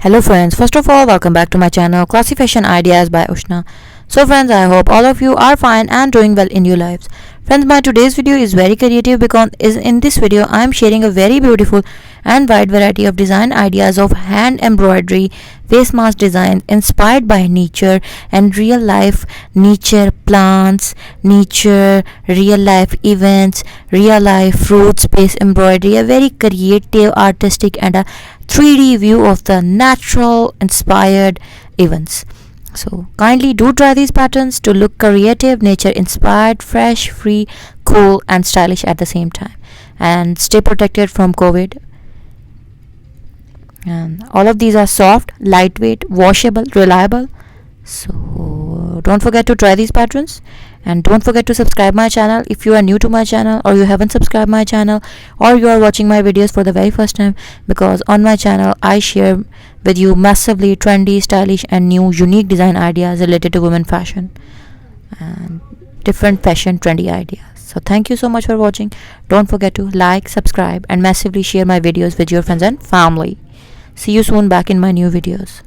Hello friends, first of all welcome back to my channel Classy Fashion Ideas by Ushna. So friends, I hope all of you are fine and doing well in your lives. Friends, my today's video is very creative because in this video I am sharing a very beautiful and wide variety of design ideas of hand embroidery face mask designs inspired by nature and real life nature plants, nature, real life events, real life fruit space embroidery, a very creative, artistic and a 3D view of the natural inspired events. So kindly do try these patterns to look creative, nature inspired, fresh, free, cool and stylish at the same time, and stay protected from COVID. And all of these are soft, lightweight, washable, reliable. So don't forget to try these patterns, and don't forget to subscribe my channel if you are new to my channel or you haven't subscribed my channel or you are watching my videos for the very first time, because on my channel I share with you massively trendy, stylish and new unique design ideas related to women fashion and different fashion trendy ideas. So thank you so much for watching. Don't forget to like, subscribe and massively share my videos with your friends and family. See you soon back in my new videos.